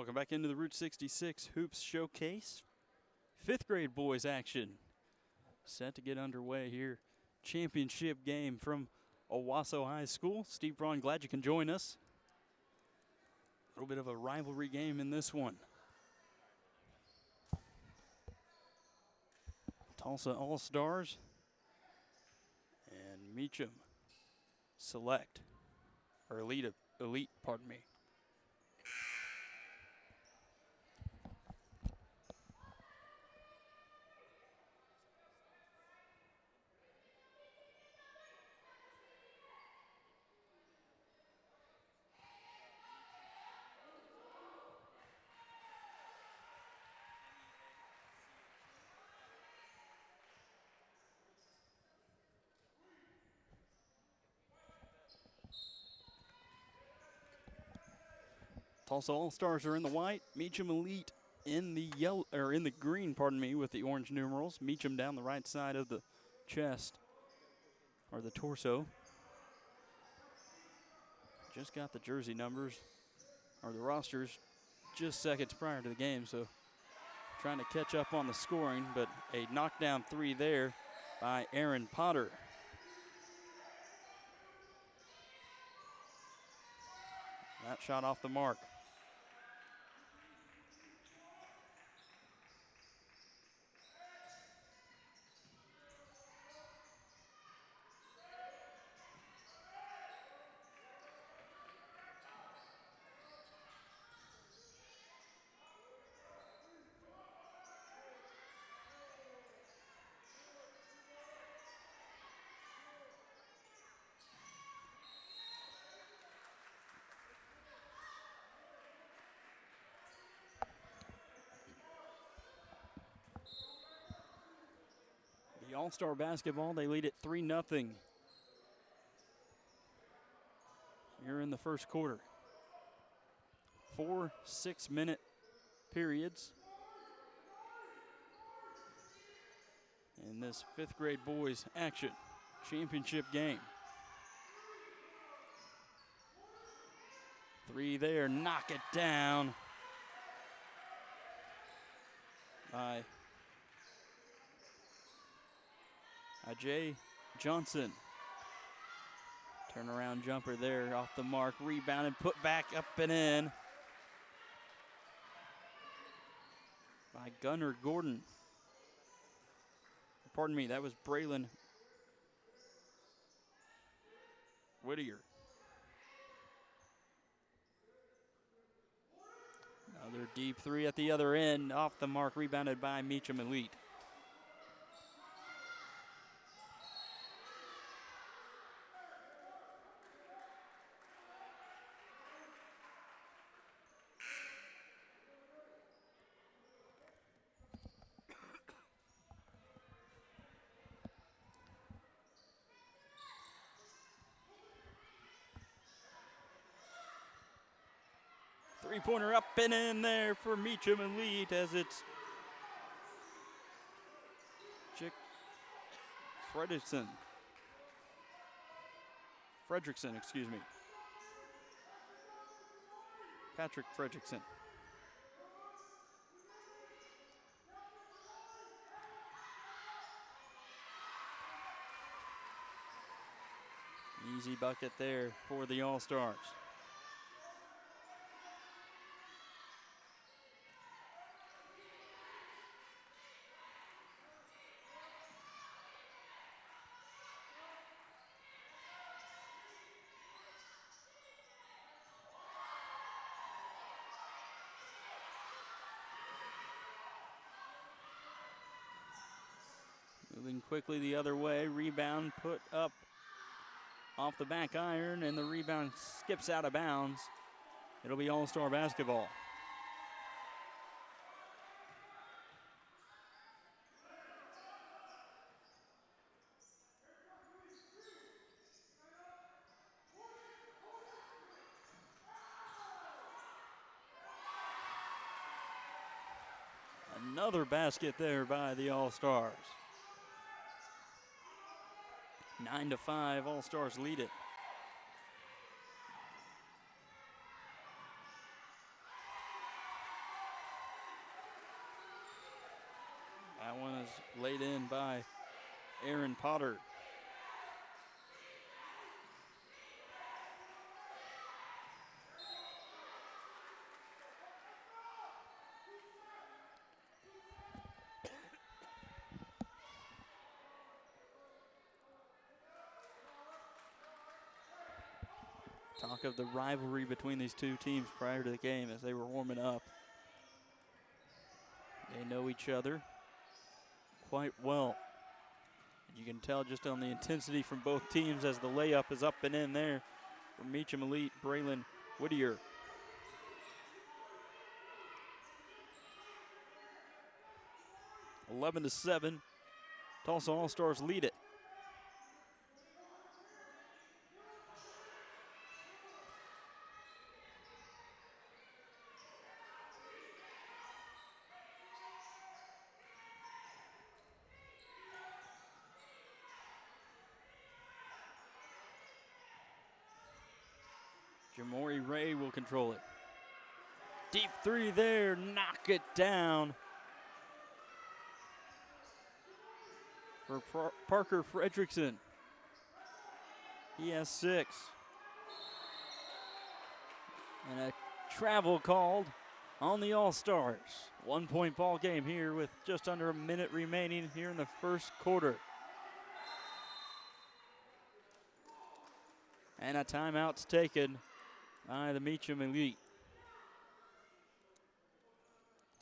Welcome back into the Route 66 Hoops Showcase. Fifth grade boys action set to get underway here. Championship game from Owasso High School. Steve Braun, glad you can join us. A little bit of a rivalry game in this one. Tulsa All-Stars and Meacham Select, or Elite, pardon me. Tulsa All-Stars are in the white. Meacham Elite in the yellow, or in the green, pardon me, with the orange numerals. Meacham down the right side of the chest, or the torso. Just got the jersey numbers, or the rosters, just seconds prior to the game, so trying to catch up on the scoring, but a knockdown three there by Aaron Potter. That shot off the mark. The All-Star basketball, they lead it 3-0 here in the first quarter. 4 6-minute periods in this fifth grade boys action championship game. Three there, knock it down by Ajay Johnson. Turnaround jumper there off the mark, rebounded, put back up and in by Gunnar Gordon. Pardon me, that was Braylon Whittier. Another deep three at the other end, off the mark, rebounded by Meacham Elite. Three-pointer up and in there for Meacham Elite as it's Fredrickson, excuse me. Patrick Fredrickson. Easy bucket there for the All-Stars. Moving quickly the other way, rebound put up off the back iron, and the rebound skips out of bounds. It'll be All-Star basketball. Another basket there by the All-Stars. 9-5, All-Stars lead it. by Aaron Potter. Talk of the rivalry between these two teams prior to the game as they were warming up. They know each other quite well. You can tell just on the intensity from both teams as the layup is up and in there from Meacham Elite, Braylon Whittier. (11-7). Tulsa All-Stars lead it. Jamori Ray will control it. Deep three there, knock it down. For Parker Fredrickson. He has 6. And a travel called on the All-Stars. 1-point ball game here with just under a minute remaining here in the first quarter. And a timeout's taken by the Meacham Elite.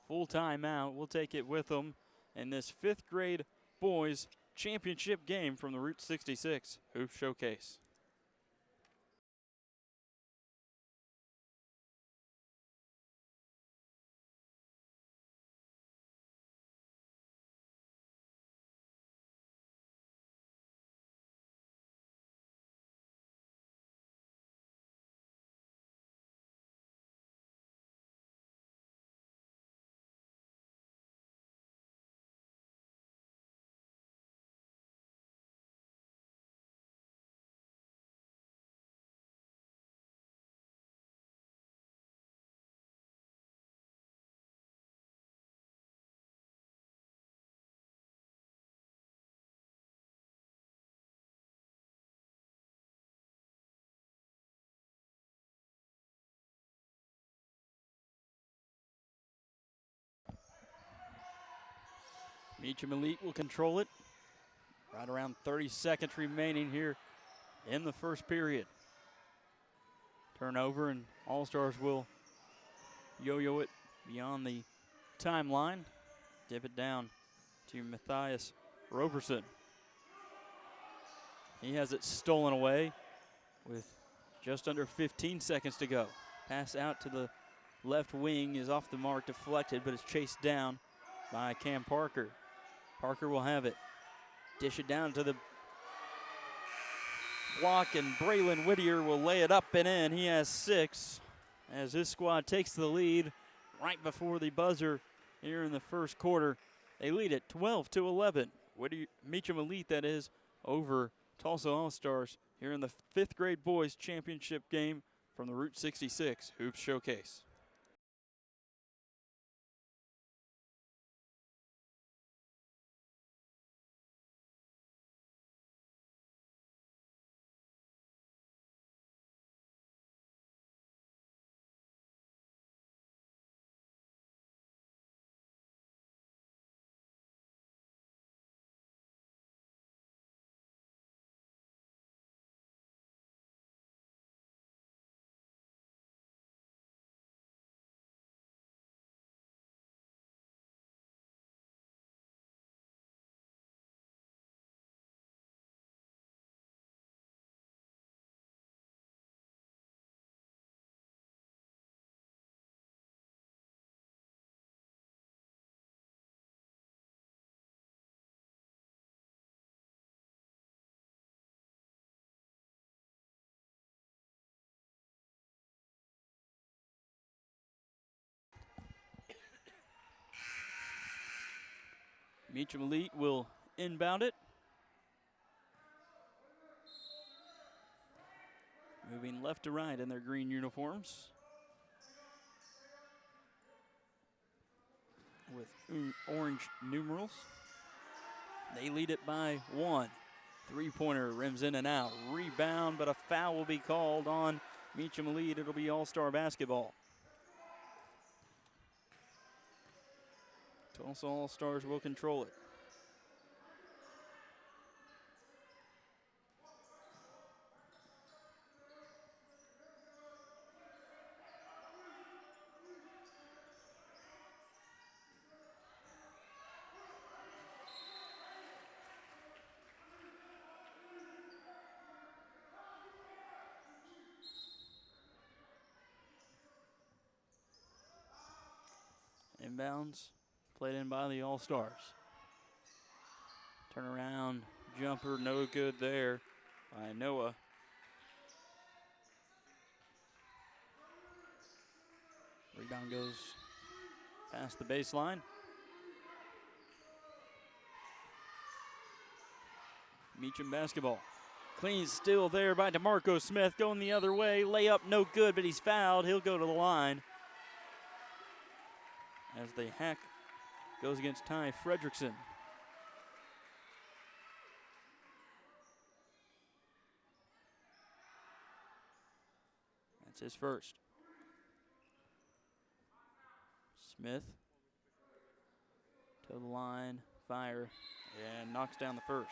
Full timeout, we'll take it with them in this 5th grade boys championship game from the Route 66 Hoop Showcase. Meacham Elite will control it. Right around 30 seconds remaining here in the first period. Turnover, and All-Stars will yo-yo it beyond the timeline. Dip it down to Matthias Roberson. He has it stolen away with just under 15 seconds to go. Pass out to the left wing is off the mark, deflected, but it's chased down by Cam Parker. Parker will have it. Dish it down to the block, and Braylon Whittier will lay it up and in. He has 6 as his squad takes the lead right before the buzzer here in the first quarter. They lead it 12-11. Meacham Elite, that is, over Tulsa All-Stars here in the 5th grade boys championship game from the Route 66 Hoops Showcase. Meacham Elite will inbound it. Moving left to right in their green uniforms. With orange numerals. They lead it by 1. Three-pointer rims in and out. Rebound, but a foul will be called on Meacham Elite. It'll be All-Star basketball. Tulsa All-Stars will control it. Inbounds, played in by the All-Stars. Turnaround jumper, no good there by Noah. Rebound goes past the baseline. Meacham basketball. Clean steal there by DeMarco Smith, going the other way. Layup no good, but he's fouled. He'll go to the line. As the hack goes against Ty Fredrickson. That's his first. Smith to the line, fire, and knocks down the first.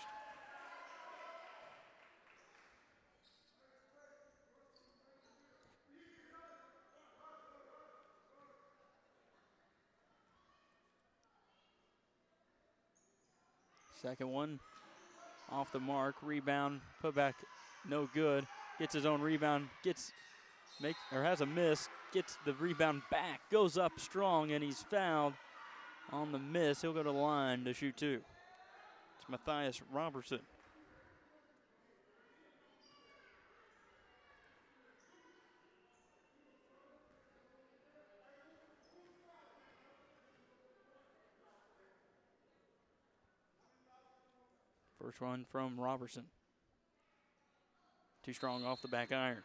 Second one off the mark, rebound, put back, no good. Gets his own rebound, has a miss, gets the rebound back, goes up strong, and he's fouled on the miss. He'll go to the line to shoot 2. It's Matthias Robertson. First one from Robertson. Too strong off the back iron.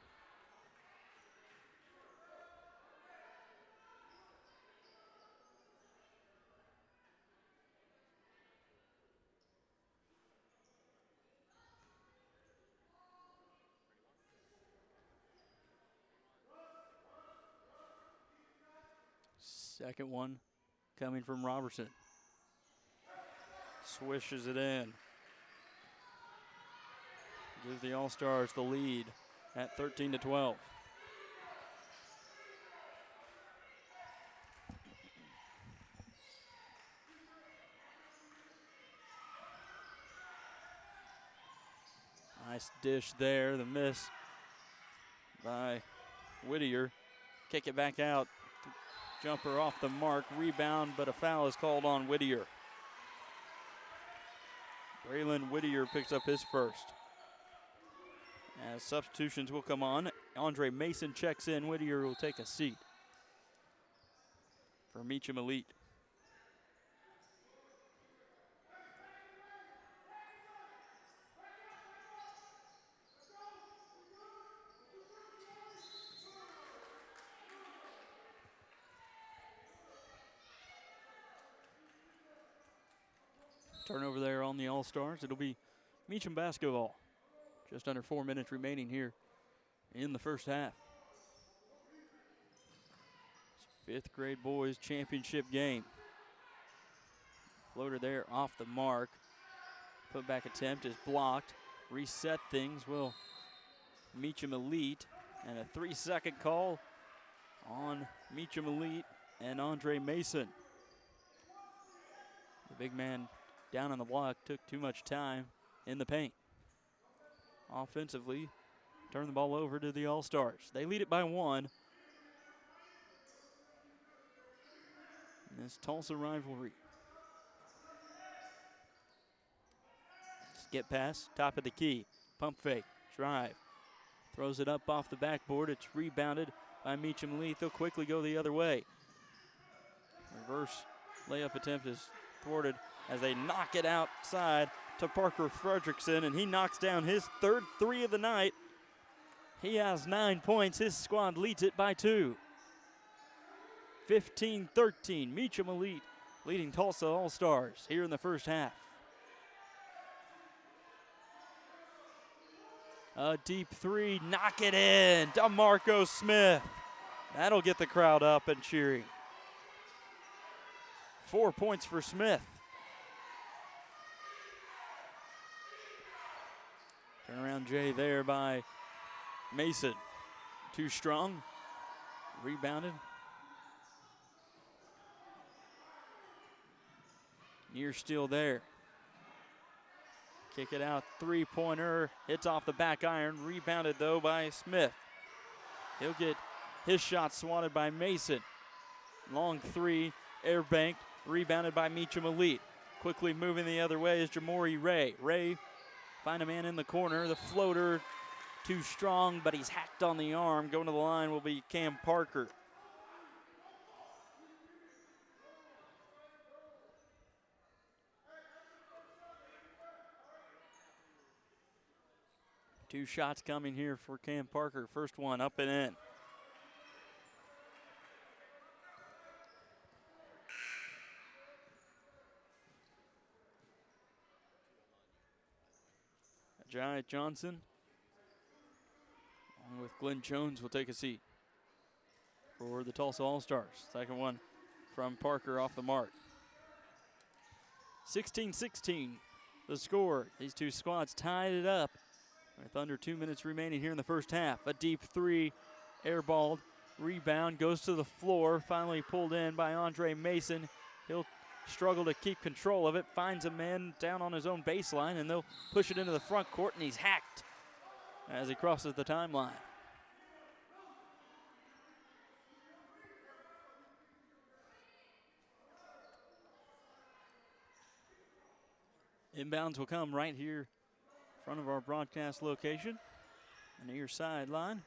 Second one coming from Robertson. Swishes it in. Gives the All-Stars the lead at 13-12. Nice dish there, the miss by Whittier. Kick it back out. Jumper off the mark, rebound, but a foul is called on Whittier. Braylon Whittier picks up his first. As substitutions will come on, Andre Mason checks in. Whittier will take a seat for Meacham Elite. Turnover there on the All-Stars. It'll be Meacham basketball. Just under 4 minutes remaining here in the first half. It's 5th grade boys championship game. Floater there off the mark. Put back attempt is blocked. Reset things will Meacham Elite. And a 3-second call on Meacham Elite and Andre Mason. The big man down on the block took too much time in the paint. Offensively, turn the ball over to the All-Stars. They lead it by 1. In this Tulsa rivalry. Skip pass, top of the key. Pump fake, drive. Throws it up off the backboard. It's rebounded by Meacham Elite. They'll quickly go the other way. Reverse layup attempt is thwarted as they knock it outside to Parker Fredrickson, and he knocks down his 3rd 3 of the night. He has 9 points. His squad leads it by 2. 15-13, Meacham Elite leading Tulsa All-Stars here in the first half. A deep three, knock it in. DeMarco Smith. That'll get the crowd up and cheering. 4 points for Smith. Turnaround J there by Mason. Too strong. Rebounded. Near still there. Kick it out, three-pointer, hits off the back iron, rebounded though by Smith. He'll get his shot swatted by Mason. Long three, air banked, rebounded by Meacham Elite. Quickly moving the other way is Jamori Ray. Ray find a man in the corner, the floater too strong, but he's hacked on the arm. Going to the line will be Cam Parker. Two shots coming here for Cam Parker. First one up and in. Jai Johnson, along with Glenn Jones, will take a seat for the Tulsa All-Stars. Second one from Parker off the mark. 16-16, the score. These two squads tied it up with under 2 minutes remaining here in the first half. A deep three, airballed, rebound, goes to the floor, finally pulled in by Andre Mason. He'll struggle to keep control of it, finds a man down on his own baseline, and they'll push it into the front court, and he's hacked as he crosses the timeline. Inbounds will come right here in front of our broadcast location, on the near sideline.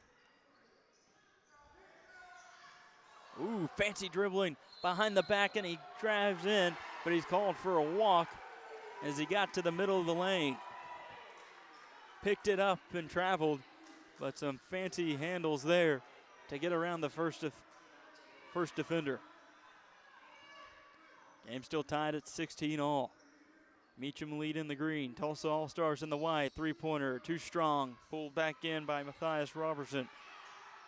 Ooh, fancy dribbling behind the back, and he drives in, but he's called for a walk as he got to the middle of the lane. Picked it up and traveled, but some fancy handles there to get around the first defender. Game still tied at 16 all. Meacham lead in the green. Tulsa All-Stars in the white. Three-pointer, too strong. Pulled back in by Matthias Robertson.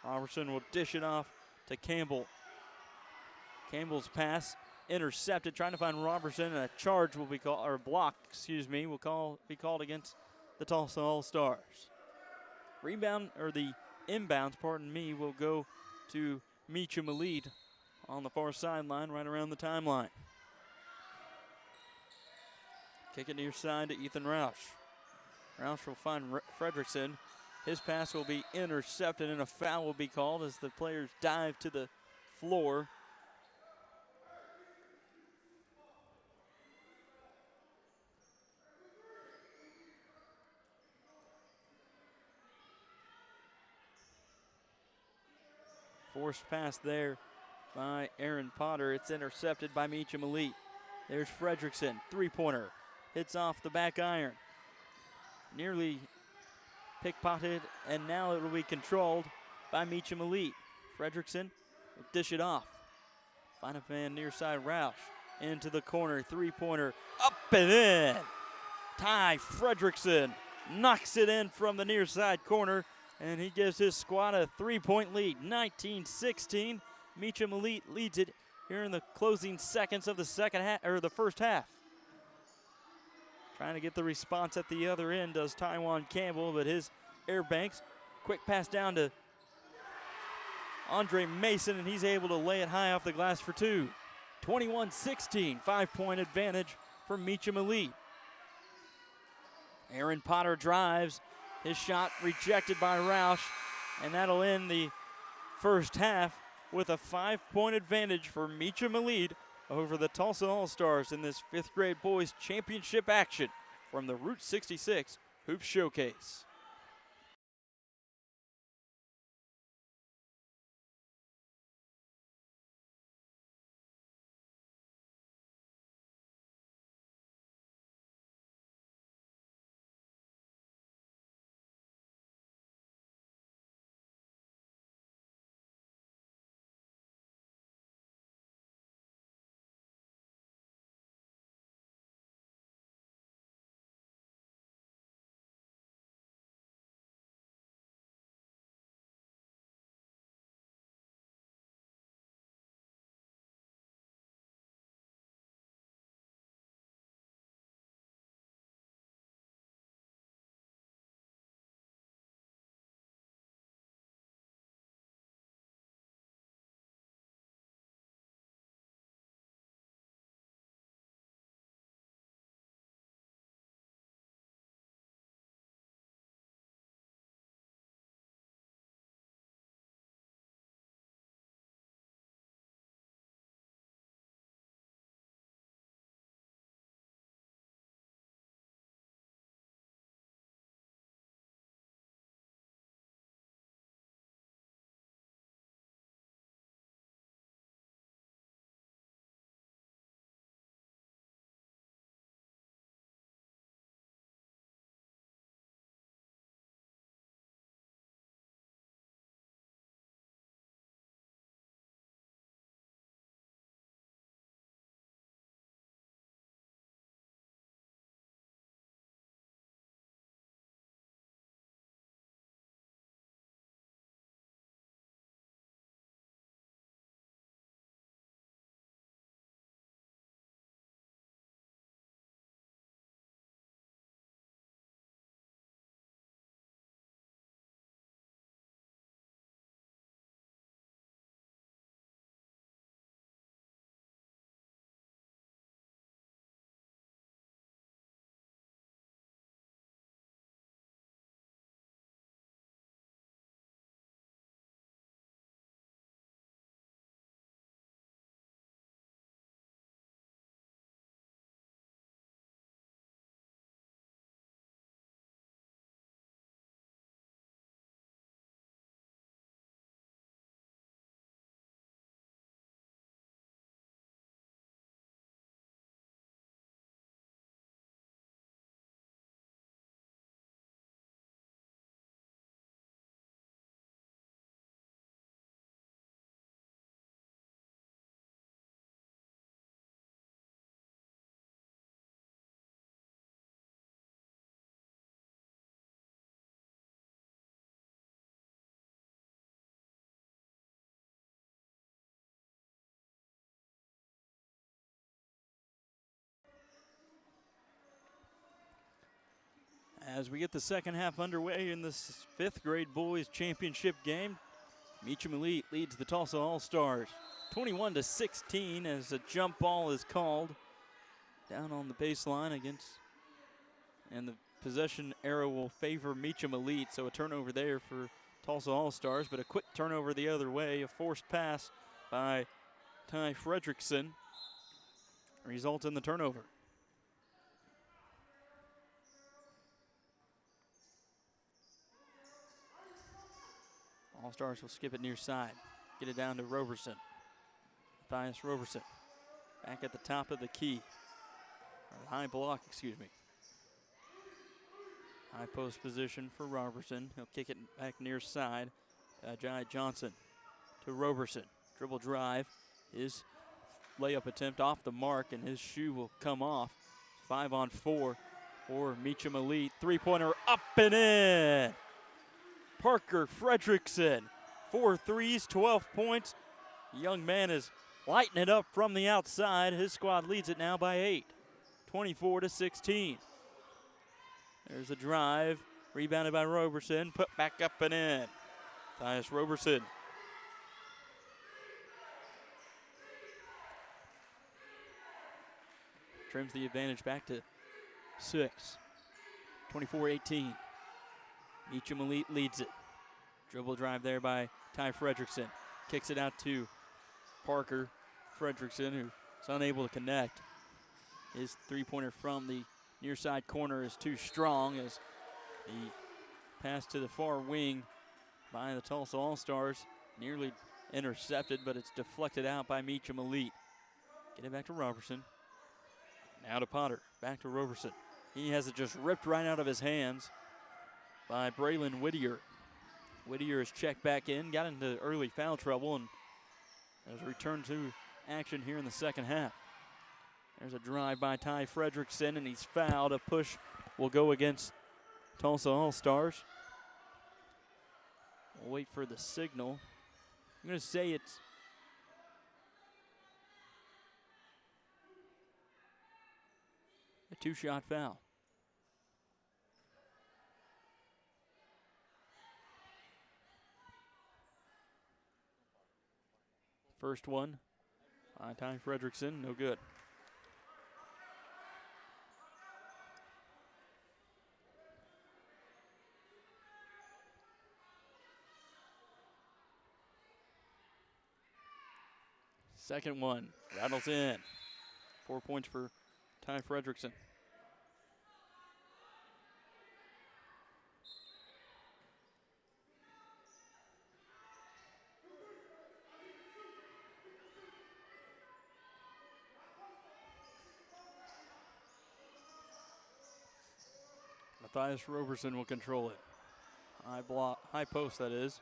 Robertson will dish it off to Campbell. Campbell's pass intercepted, trying to find Robertson, and a charge will be called, or a block, excuse me, will be called against the Tulsa All-Stars. Rebound, or the inbounds, pardon me, will go to Meacham Elite on the far sideline, right around the timeline. Kick it near side to Ethan Roush. Roush will find Fredrickson. His pass will be intercepted, and a foul will be called as the players dive to the floor. Forced pass there by Aaron Potter. It's intercepted by Meacham Elite. There's Fredrickson, three-pointer. Hits off the back iron. Nearly pickpocketed, and now it will be controlled by Meacham Elite. Fredrickson will dish it off. Find a man near side, Roush. Into the corner, three-pointer, up and in. Ty Fredrickson knocks it in from the near side corner, and he gives his squad a three-point lead, 19-16. Meacham Elite leads it here in the closing seconds of the second half, or the first half. Trying to get the response at the other end does Tywan Campbell, but his air banks. Quick pass down to Andre Mason, and he's able to lay it high off the glass for two. 21-16, 5-point advantage for Meacham Elite. Aaron Potter drives. His shot rejected by Roush, and that'll end the first half with a 5-point advantage for Meacham Elite over the Tulsa All-Stars in this 5th grade boys championship action from the Route 66 Hoops Showcase. As we get the second half underway in this fifth grade boys championship game, Meacham Elite leads the Tulsa All-Stars 21-16 as a jump ball is called down on the baseline against, and the possession arrow will favor Meacham Elite, so a turnover there for Tulsa All-Stars, but a quick turnover the other way. A forced pass by Ty Fredrickson results in the turnover. All-Stars will skip it near side. Get it down to Roberson. Matthias Roberson back at the top of the key. Or the high block, excuse me. High post position for Roberson. He'll kick it back near side. Jai Johnson to Roberson. Dribble drive. His layup attempt off the mark, and his shoe will come off. 5-on-4 for Meacham Elite. Three-pointer up and in. Parker Fredrickson, 4 threes, 12 points. The young man is lighting it up from the outside. His squad leads it now by 8, 24-16. There's a drive, rebounded by Roberson, put back up and in. Matthias Roberson. Trims the advantage back to 6, 24-18. Meacham Elite leads it. Dribble drive there by Ty Fredrickson. Kicks it out to Parker Fredrickson, who's unable to connect. His three-pointer from the near side corner is too strong as the pass to the far wing by the Tulsa All-Stars nearly intercepted, but it's deflected out by Meacham Elite. Get it back to Robertson. Now to Potter. Back to Roberson. He has it just ripped right out of his hands by Braylon Whittier. Whittier is checked back in, got into early foul trouble, and has returned to action here in the second half. There's a drive by Ty Fredrickson, and he's fouled. A push will go against Tulsa All-Stars. We'll wait for the signal. I'm going to say it's a two-shot foul. First one by Ty Fredrickson, no good. Second one, rattles in. 4 points for Ty Fredrickson. Matthias Roberson will control it. High post, that is.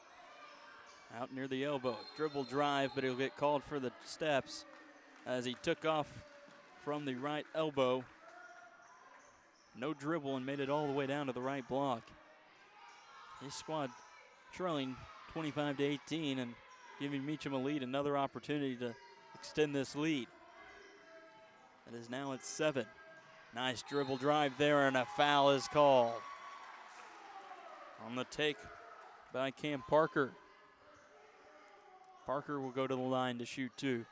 Out near the elbow. Dribble drive, but he'll get called for the steps as he took off from the right elbow. No dribble and made it all the way down to the right block. His squad trailing 25-18 and giving Meacham Elite another opportunity to extend this lead. It is now at 7. Nice dribble drive there, and a foul is called. On the take by Cam Parker. Parker will go to the line to shoot 2.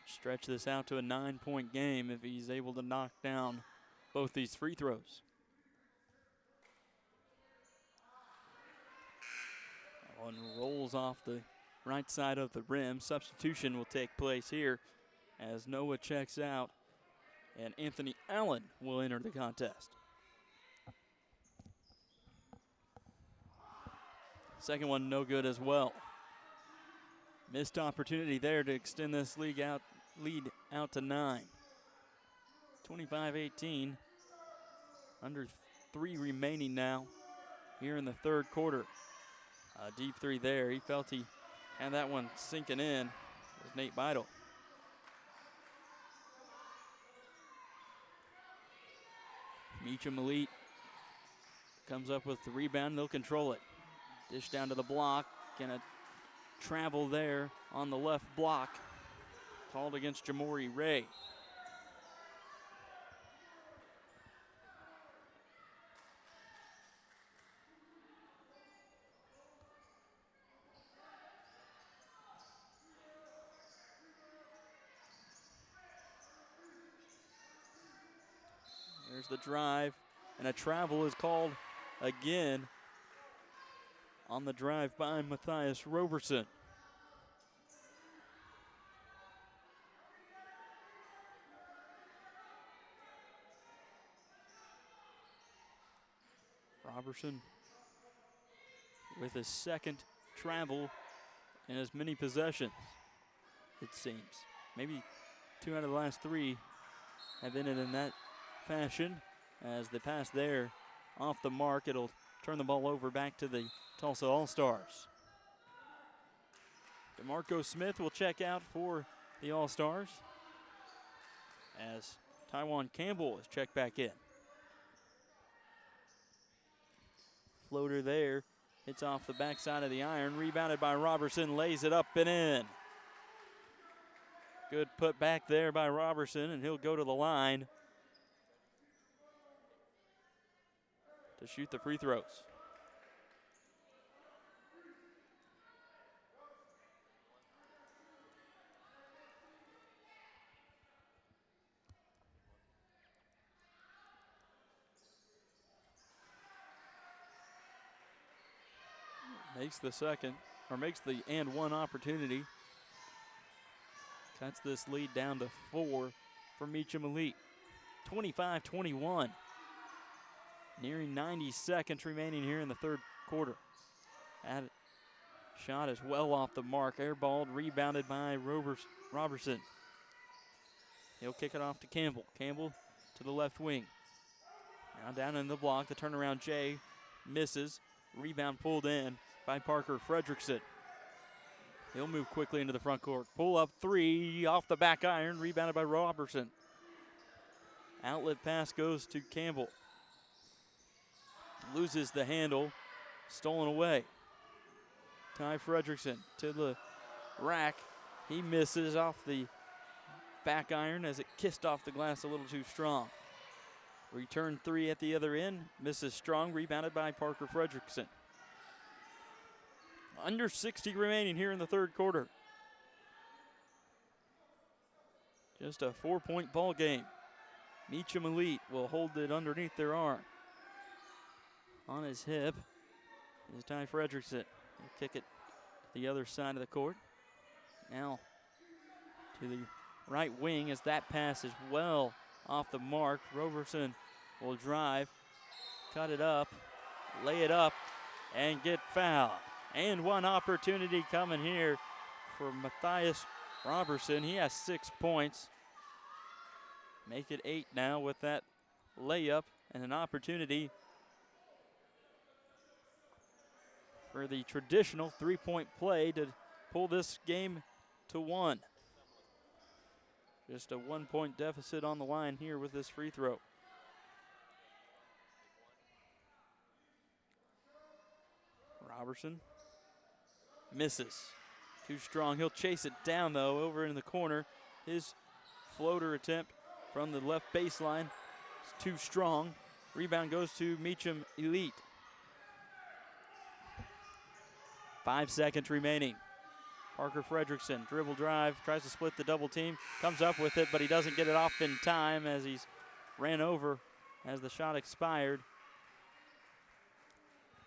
Stretch this out to a 9-point game if he's able to knock down both these free throws. One rolls off the right side of the rim. Substitution will take place here as Noah checks out, and Anthony Allen will enter the contest. Second one no good as well. Missed opportunity there to extend this lead out to 9. 25-18. Under 3 remaining now here in the third quarter. A deep 3 there. He felt he had that one sinking in with Nate Beidle. Meacham Elite comes up with the rebound. They'll control it. Dish down to the block. Gonna travel there on the left block. Called against Jamori Ray. the drive, and a travel is called again on the drive by Matthias Roberson. Roberson with his second travel in as many possessions, it seems. Maybe 2 out of the last 3 have ended in that fashion. As the pass there off the mark, it'll turn the ball over back to the Tulsa All-Stars. DeMarco Smith will check out for the All-Stars as Tywan Campbell is checked back in. Floater there, hits off the backside of the iron, rebounded by Roberson, lays it up and in. Good put back there by Roberson, and he'll go to the line to shoot the free throws. Makes the second, or makes the and one opportunity. Cuts this lead down to 4 for Meacham Elite. 25-21. Nearing 90 seconds remaining here in the third quarter. That shot is well off the mark. Airballed, rebounded by Roberson. He'll kick it off to Campbell. Campbell to the left wing. Now down in the block, the turnaround Jay misses. Rebound pulled in by Parker Fredrickson. He'll move quickly into the front court. Pull up 3 off the back iron, rebounded by Robertson. Outlet pass goes to Campbell. Loses the handle, stolen away. Ty Fredrickson to the rack. He misses off the back iron as it kissed off the glass a little too strong. Return 3 at the other end, misses strong, rebounded by Parker Fredrickson. Under 60 remaining here in the third quarter. Just a 4-point ball game. Meacham Elite will hold it underneath their arm. On his hip is Ty Fredrickson. He'll kick it to the other side of the court. Now to the right wing as that pass is well off the mark. Roberson will drive, cut it up, lay it up, and get fouled. And one opportunity coming here for Matthias Roberson. He has 6 points. Make it 8 now with that layup, and an opportunity for the traditional 3-point play to pull this game to 1. Just a 1-point deficit on the line here with this free throw. Roberson misses. Too strong. He'll chase it down, though, over in the corner. His floater attempt from the left baseline is too strong. Rebound goes to Meacham Elite. 5 seconds remaining. Parker Fredrickson, dribble drive, tries to split the double team, comes up with it, but he doesn't get it off in time as he's ran over as the shot expired.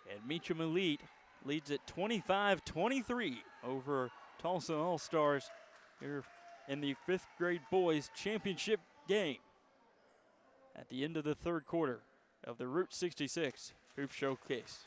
And Meacham Elite leads at 25-23 over Tulsa All-Stars here in the 5th grade boys championship game at the end of the third quarter of the Route 66 Hoop Showcase.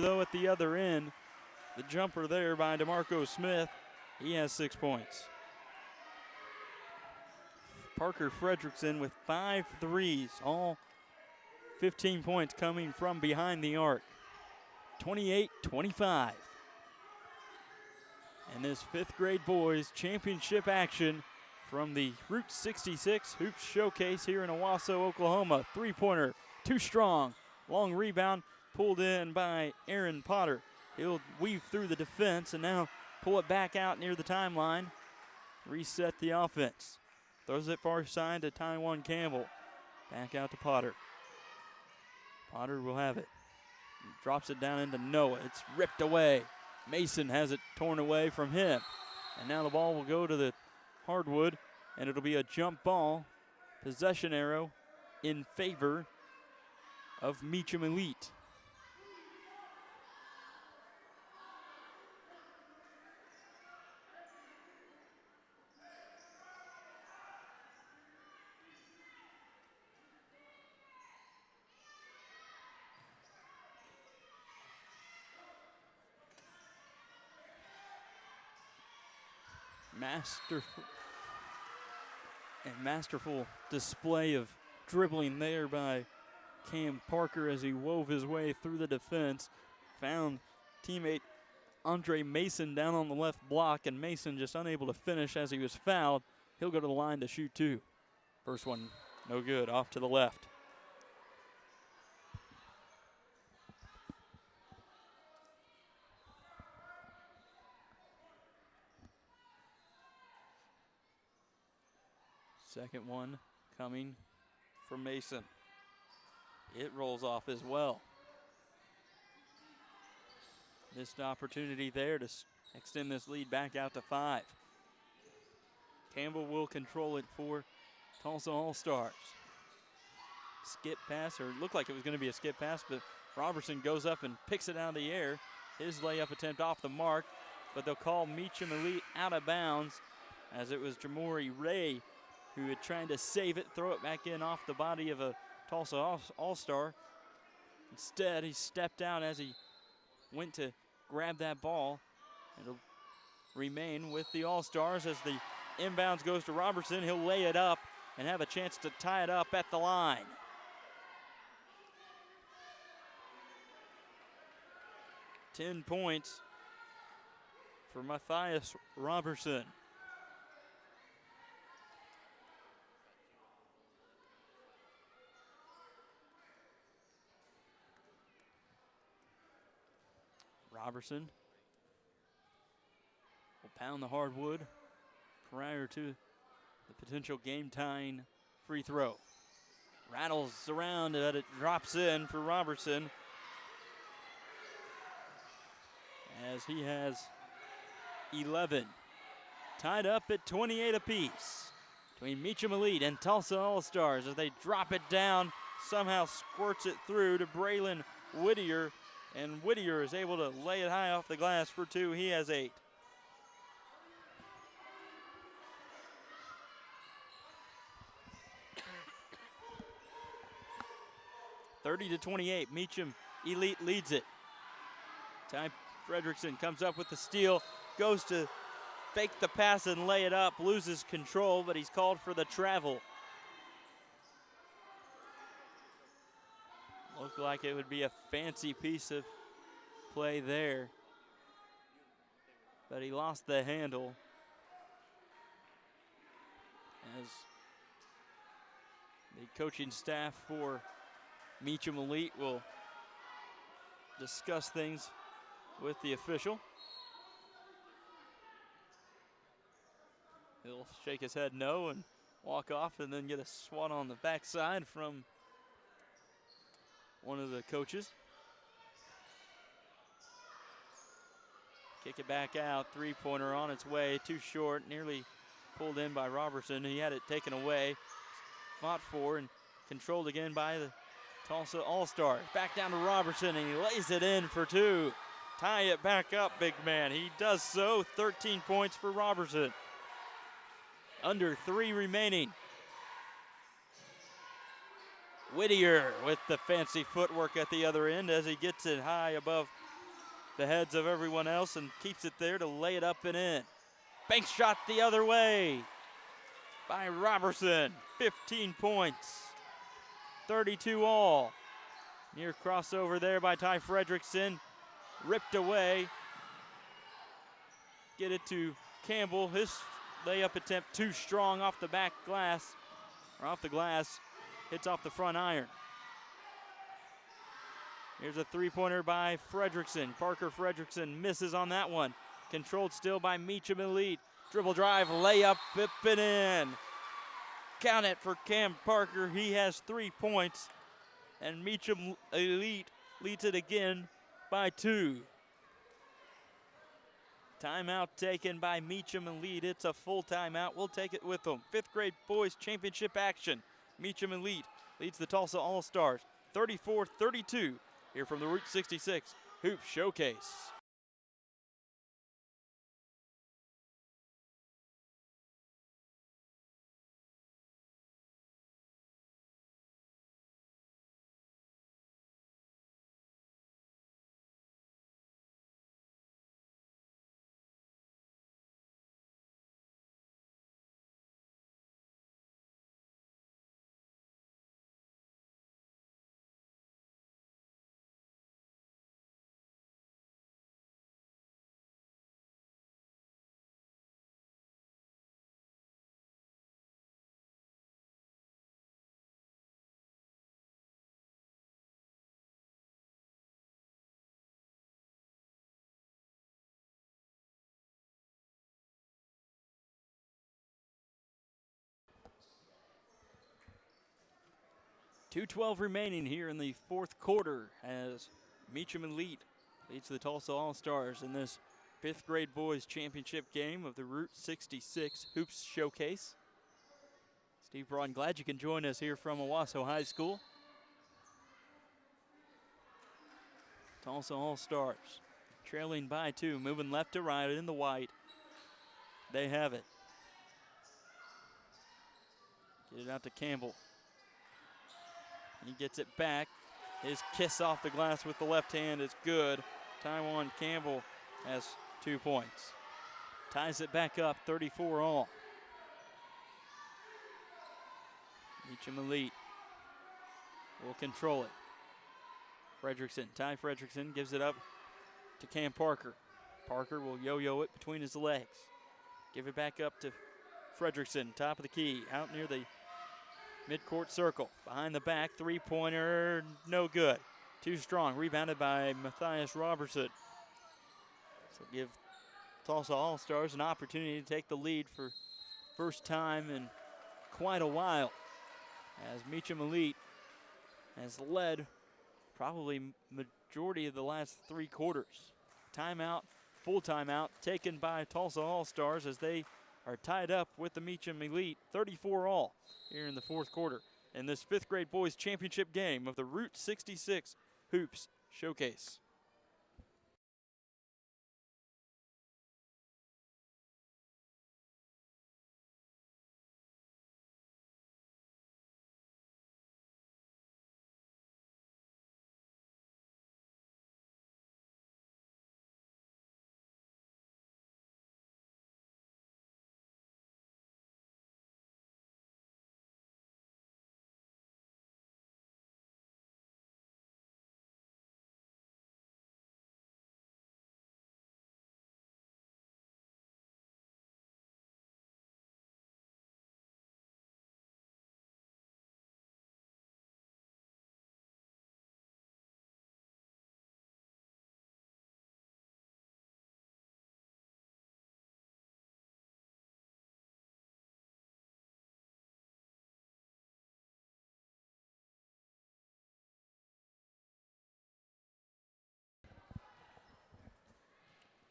though, at the other end. The jumper there by DeMarco Smith. He has 6 points. Parker Fredrickson with 5 threes, all 15 points coming from behind the arc. 28-25. And this 5th grade boys championship action from the Route 66 Hoops Showcase here in Owasso, Oklahoma. Three-pointer, too strong. Long rebound pulled in by Aaron Potter. He'll weave through the defense and now pull it back out near the timeline. Reset the offense. Throws it far side to Taiwan Campbell. Back out to Potter. Potter will have it. Drops it down into Noah. It's ripped away. Mason has it torn away from him. And now the ball will go to the hardwood, and it'll be a jump ball. Possession arrow in favor of Meacham Elite. Masterful display of dribbling there by Cam Parker as he wove his way through the defense. Found teammate Andre Mason down on the left block, and Mason just unable to finish as he was fouled. He'll go to the line to shoot 2. First one, no good, off to the left. Second one coming from Mason. It rolls off as well. Missed opportunity there to extend this lead back out to 5. Campbell will control it for Tulsa All-Stars. Skip pass, or it looked like it was going to be a skip pass, but Robertson goes up and picks it out of the air. His layup attempt off the mark, but they'll call Meacham Elite out of bounds as it was Jamori Ray who had tried to save it, throw it back in off the body of a Tulsa All-Star. Instead, he stepped out as he went to grab that ball. It'll remain with the All-Stars as the inbounds goes to Robertson. He'll lay it up and have a chance to tie it up at the line. Ten points for Matthias Robertson. Robertson will pound the hardwood prior to the potential game-tying free throw. Rattles around, but it drops in for Robertson as he has 11. Tied up at 28 apiece between Meacham Elite and Tulsa All-Stars as they drop it down, somehow squirts it through to Braylon Whittier. And Whittier is able to lay it high off the glass for 2. He has 8. (30-28). Meacham Elite leads it. Ty Fredrickson comes up with the steal, goes to fake the pass and lay it up, loses control, but he's called for the travel. Looked like it would be a fancy piece of play there, but he lost the handle as the coaching staff for Meacham Elite will discuss things with the official. He'll shake his head no and walk off, and then get a swat on the backside from one of the coaches. Kick it back out, three-pointer on its way, too short, nearly pulled in by Robertson. He had it taken away, fought for and controlled again by the Tulsa All-Stars. Back down to Robertson, and he lays it in for 2. Tie it back up, big man. He does so, 13 points for Robertson. Under 3 remaining. Whittier with the fancy footwork at the other end as he gets it high above the heads of everyone else and keeps it there to lay it up and in. Bank shot the other way by Robertson. 15 points, 32 all. Near crossover there by Ty Fredrickson. Ripped away. Get it to Campbell. His layup attempt too strong off the back glass, or off the glass. Hits off the front iron. Here's a three-pointer by Fredrickson. Parker Fredrickson misses on that one. Controlled still by Meacham Elite. Dribble drive, layup, up and in. Count it for Cam Parker. He has 3 points. And Meacham Elite leads it again by 2. Timeout taken by Meacham Elite. It's a full timeout. We'll take it with them. 5th grade boys championship action. Meacham Elite leads the Tulsa All-Stars 34-32 here from the Route 66 Hoop Showcase. .212 remaining here in the 4th quarter as Meacham Elite leads the Tulsa All-Stars in this 5th grade boys championship game of the Route 66 Hoops Showcase. Steve Braun, glad you can join us here from Owasso High School. Tulsa All-Stars trailing by 2, moving left to right in the white. They have it. Get it out to Campbell. He gets it back. His kiss off the glass with the left hand is good. Taiwan Campbell has 2 points. Ties it back up, 34 all. Meacham Elite will control it. Fredrickson, Ty Fredrickson gives it up to Cam Parker. Parker will yo-yo it between his legs. Give it back up to Fredrickson, top of the key, out near the midcourt circle. Behind the back, three-pointer, no good. Too strong, rebounded by Matthias Robertson. So give Tulsa All-Stars an opportunity to take the lead for first time in quite a while, as Meacham Elite has led probably majority of the last 3 quarters. Timeout, full timeout taken by Tulsa All-Stars as they are tied up with the Meacham Elite, 34 all here in the 4th quarter in this 5th grade boys championship game of the Route 66 Hoops Showcase.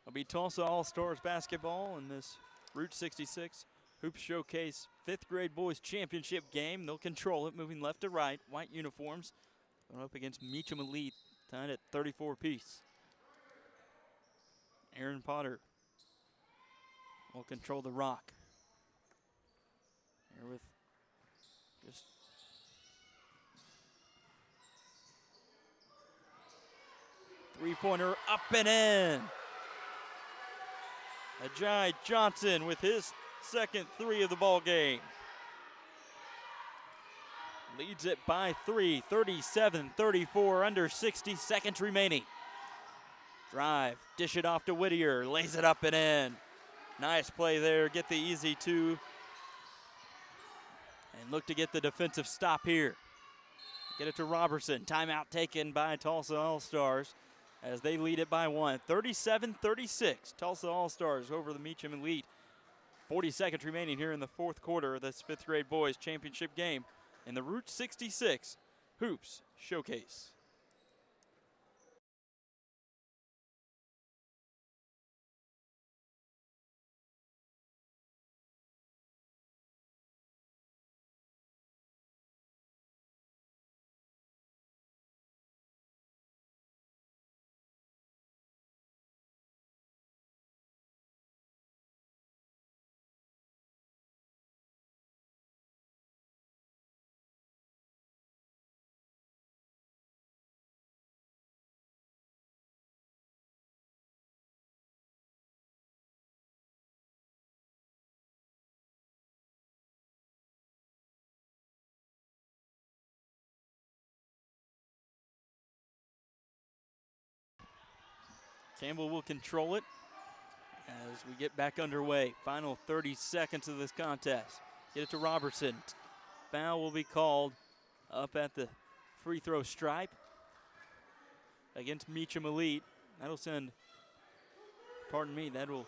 It'll be Tulsa All-Stars basketball in this Route 66 Hoops Showcase 5th grade boys championship game. They'll control it, moving left to right. White uniforms going up against Meacham Elite, tied at 34 apiece. Aaron Potter will control the rock. Here with just Three-pointer up and in. Ajay Johnson with his second three of the ball game. Leads it by 3, 37-34, under 60 seconds remaining. Drive, dish it off to Whittier, lays it up and in. Nice play there, get the easy two. And look to get the defensive stop here. Get it to Robertson, timeout taken by Tulsa All-Stars as they lead it by 1. 37-36, Tulsa All-Stars over the Meacham Elite. 40 seconds remaining here in the fourth quarter of this fifth grade boys championship game in the Route 66 Hoops Showcase. Campbell will control it as we get back underway. Final 30 seconds of this contest. Get it to Robertson. Foul will be called up at the free throw stripe against Meacham Elite. That'll send, pardon me, that will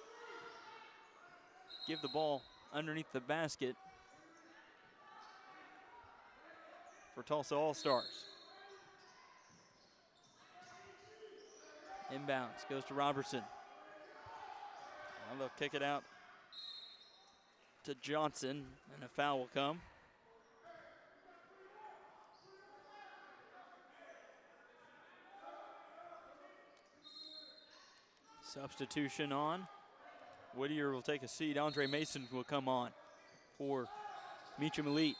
give the ball underneath the basket for Tulsa All-Stars. Inbounds, goes to Robertson. Well, they'll kick it out to Johnson, and a foul will come. Substitution on. Whittier will take a seat. Andre Mason will come on for Meacham Elite.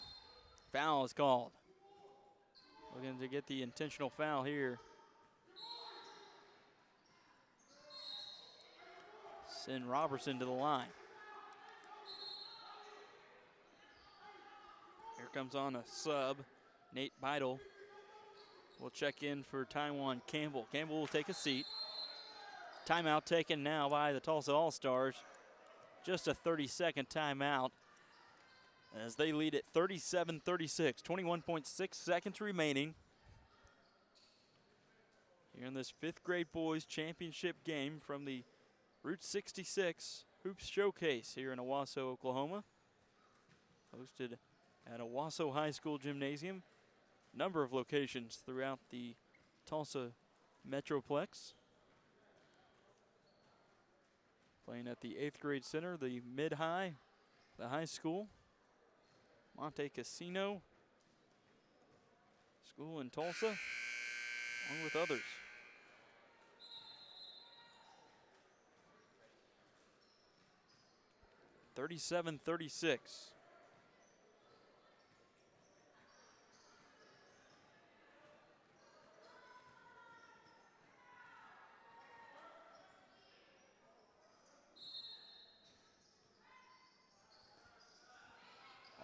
Foul is called. Looking to get the intentional foul here. Send Robertson to the line. Here comes on a sub. Nate Beidel will check in for Taiwan Campbell. Campbell will take a seat. Timeout taken now by the Tulsa All-Stars. Just a 30-second timeout as they lead at 37-36. 21.6 seconds remaining here in this fifth grade boys championship game from the Route 66 Hoops Showcase here in Owasso, Oklahoma. Hosted at Owasso High School Gymnasium. Number of locations throughout the Tulsa Metroplex. Playing at the 8th grade center, the mid-high, the high school. Monte Casino School in Tulsa, along with others. (37-36).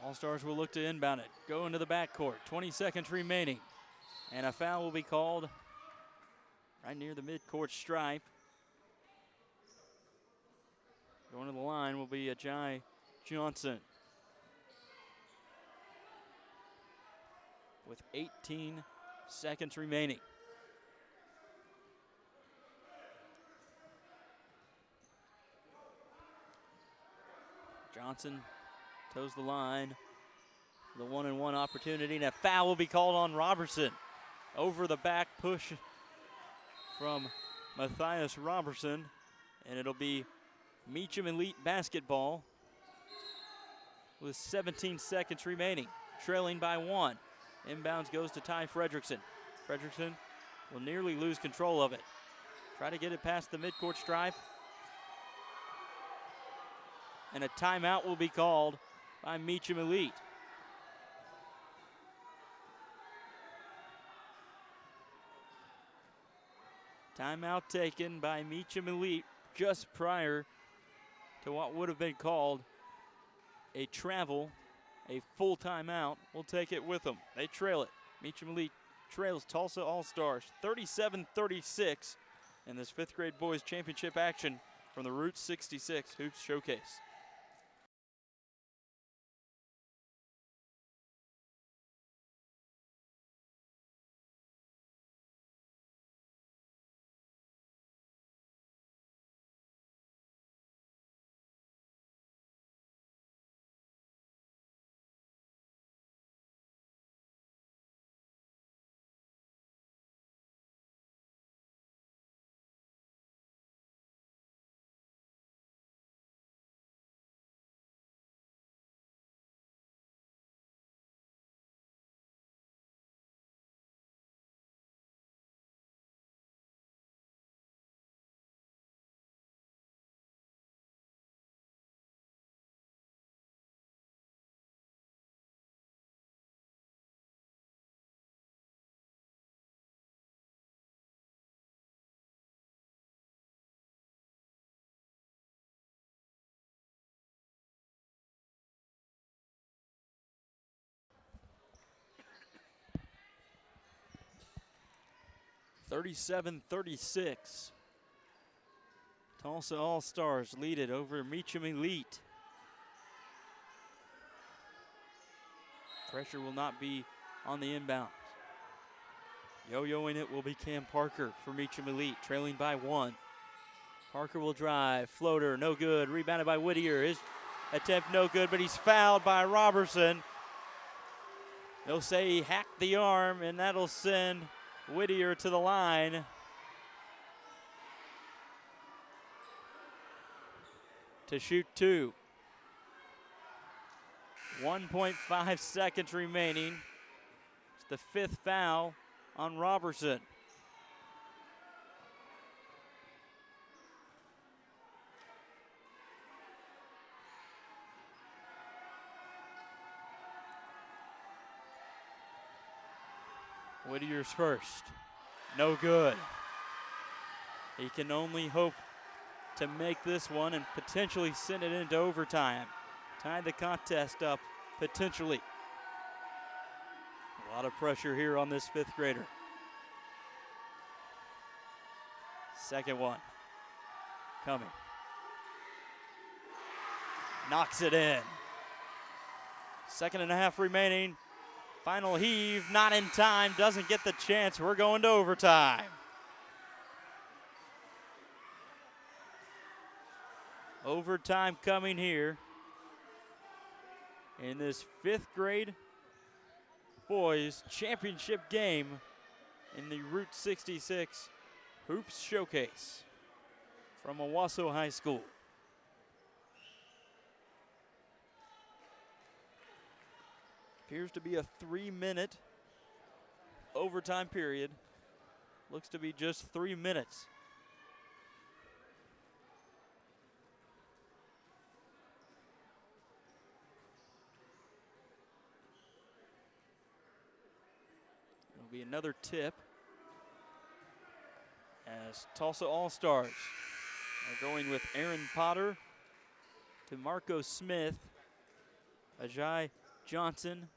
All-Stars will look to inbound it. Go into the backcourt. 20 seconds remaining. And a foul will be called right near the midcourt stripe. Going to the line will be Ajay Johnson. With 18 seconds remaining. Johnson toes the line. The one-and-one opportunity, and a foul will be called on Robertson. Over the back push from Matthias Robertson, and it'll be Meacham Elite basketball with 17 seconds remaining, trailing by 1. Inbounds goes to Ty Fredrickson. Fredrickson will nearly lose control of it. Try to get it past the midcourt stripe. And a timeout will be called by Meacham Elite. Timeout taken by Meacham Elite just prior to what would have been called a travel, a full timeout. We'll take it with them. They trail it. Meacham Elite trails Tulsa All-Stars 37-36 in this 5th grade boys championship action from the Route 66 Hoops Showcase. (37-36). Tulsa All-Stars lead it over Meacham Elite. Pressure will not be on the inbound. Yo-yoing it will be Cam Parker for Meacham Elite, trailing by 1. Parker will drive, floater, no good, rebounded by Whittier. His attempt no good, but he's fouled by Robertson. They'll say he hacked the arm, and that'll send Whittier to the line. To shoot 2. 1.5 seconds remaining. It's the 5th foul on Robertson. Whittier's first. No good. He can only hope to make this one and potentially send it into overtime. Tie the contest up, potentially. A lot of pressure here on this 5th grader. Second one coming. Knocks it in. 2.5 remaining. Final heave, not in time, doesn't get the chance. We're going to overtime. Overtime coming here in this 5th grade boys championship game in the Route 66 Hoops Showcase from Owasso High School. Appears to be a 3-minute overtime period. Looks to be just 3 minutes. It'll be another tip as Tulsa All-Stars are going with Aaron Potter to Marco Smith, Ajay Johnson,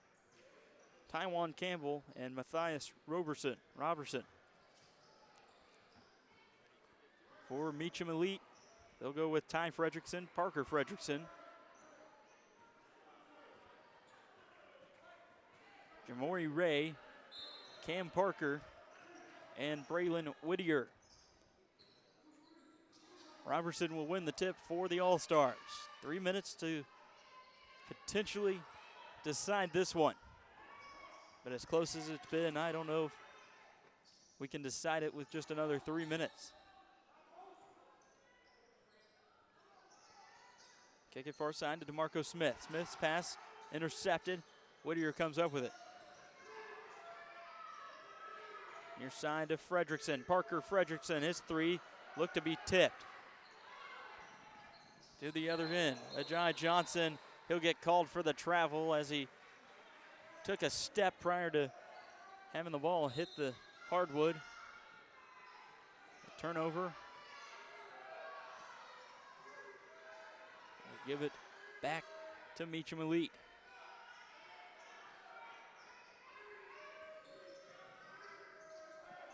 Taiwan Campbell, and Matthias Robertson. For Meacham Elite, they'll go with Ty Fredrickson, Parker Fredrickson, Jamori Ray, Cam Parker, and Braylon Whittier. Robertson will win the tip for the All-Stars. 3 minutes to potentially decide this one. But as close as it's been, I don't know if we can decide it with just another 3 minutes. Kick it far side to DeMarco Smith. Smith's pass intercepted. Whittier comes up with it. Near side to Fredrickson. Parker Fredrickson, his 3 looked to be tipped. To the other end, Ajay Johnson, he'll get called for the travel as he took a step prior to having the ball hit the hardwood. Turnover. We'll give it back to Meacham Elite.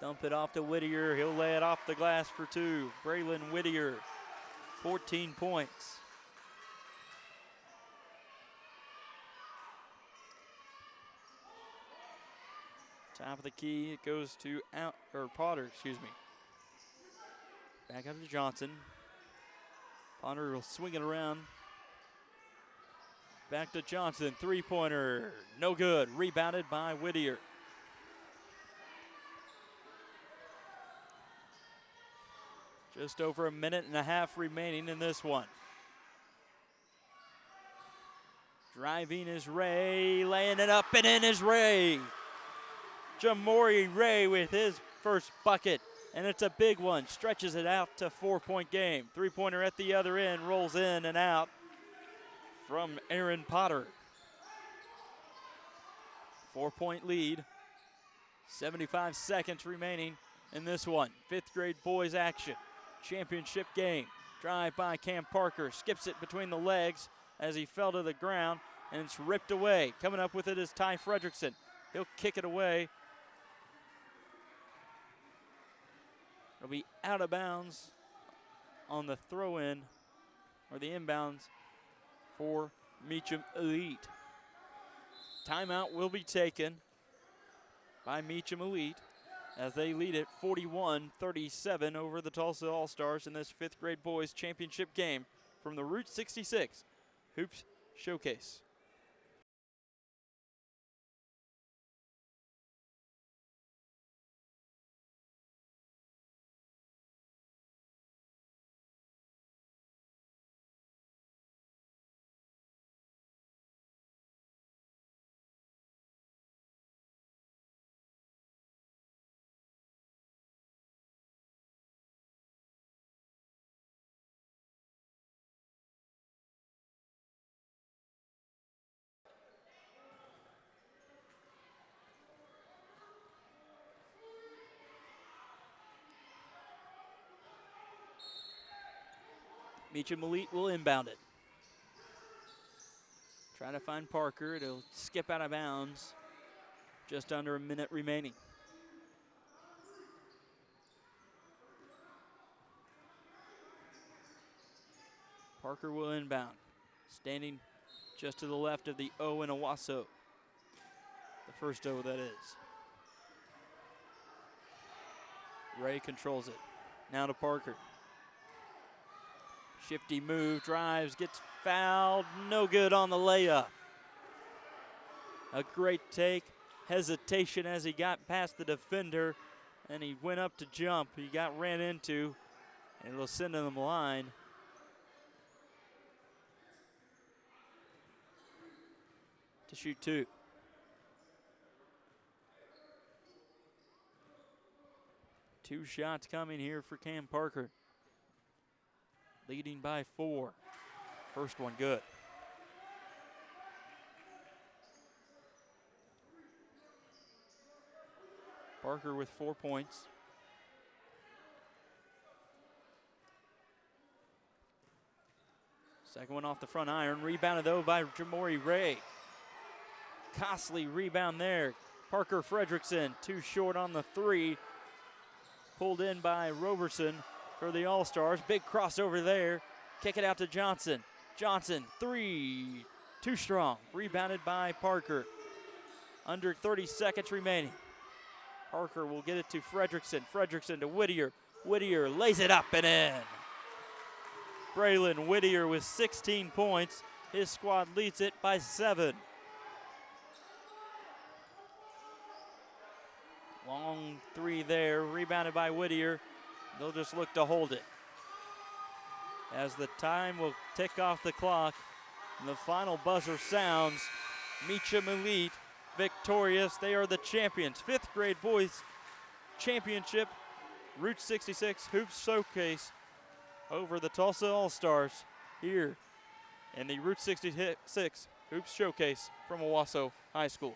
Dump it off to Whittier. He'll lay it off the glass for two. Braylon Whittier, 14 points. Top of the key, it goes to Potter, excuse me. Back up to Johnson. Potter will swing it around. Back to Johnson, three-pointer, no good. Rebounded by Whittier. Just over a minute and a half remaining in this one. Driving is Ray, laying it up and in is Ray. Jamori Ray with his first bucket, and it's a big one. Stretches it out to 4-point game. Three-pointer at the other end, rolls in and out from Aaron Potter. 4-point lead. 75 seconds remaining in this one. Fifth grade boys action. Championship game. Drive by Cam Parker. Skips it between the legs as he fell to the ground, and it's ripped away. Coming up with it is Ty Fredrickson. He'll kick it away. It'll be out of bounds on the throw-in, or the inbounds for Meacham Elite. Timeout will be taken by Meacham Elite as they lead it 41-37 over the Tulsa All-Stars in this fifth grade boys championship game from the Route 66 Hoops Showcase. Meacham Elite will inbound it. Trying to find Parker. It'll skip out of bounds. Just under a minute remaining. Parker will inbound. Standing just to the left of the O in Owasso. The first O, that is. Ray controls it. Now to Parker. Shifty move, drives, gets fouled, no good on the layup. A great take, hesitation as he got past the defender, and he went up to jump. He got ran into, and it'll send him the line. To shoot two. Two shots coming here for Cam Parker. Leading by 4. First one good. Parker with 4 points. Second one off the front iron. Rebounded though by Jamori Ray. Costly rebound there. Parker Fredrickson, too short on the three. Pulled in by Roberson for the All-Stars. Big crossover there. Kick it out to Johnson. Johnson, three. Too strong. Rebounded by Parker. Under 30 seconds remaining. Parker will get it to Fredrickson. Fredrickson to Whittier. Whittier lays it up and in. Braylon Whittier with 16 points. His squad leads it by 7. Long three there. Rebounded by Whittier. They'll just look to hold it. As the time will tick off the clock and the final buzzer sounds, Meacham Elite victorious. They are the champions. Fifth grade boys championship, Route 66 Hoops Showcase over the Tulsa All-Stars here in the Route 66 Hoops Showcase from Owasso High School.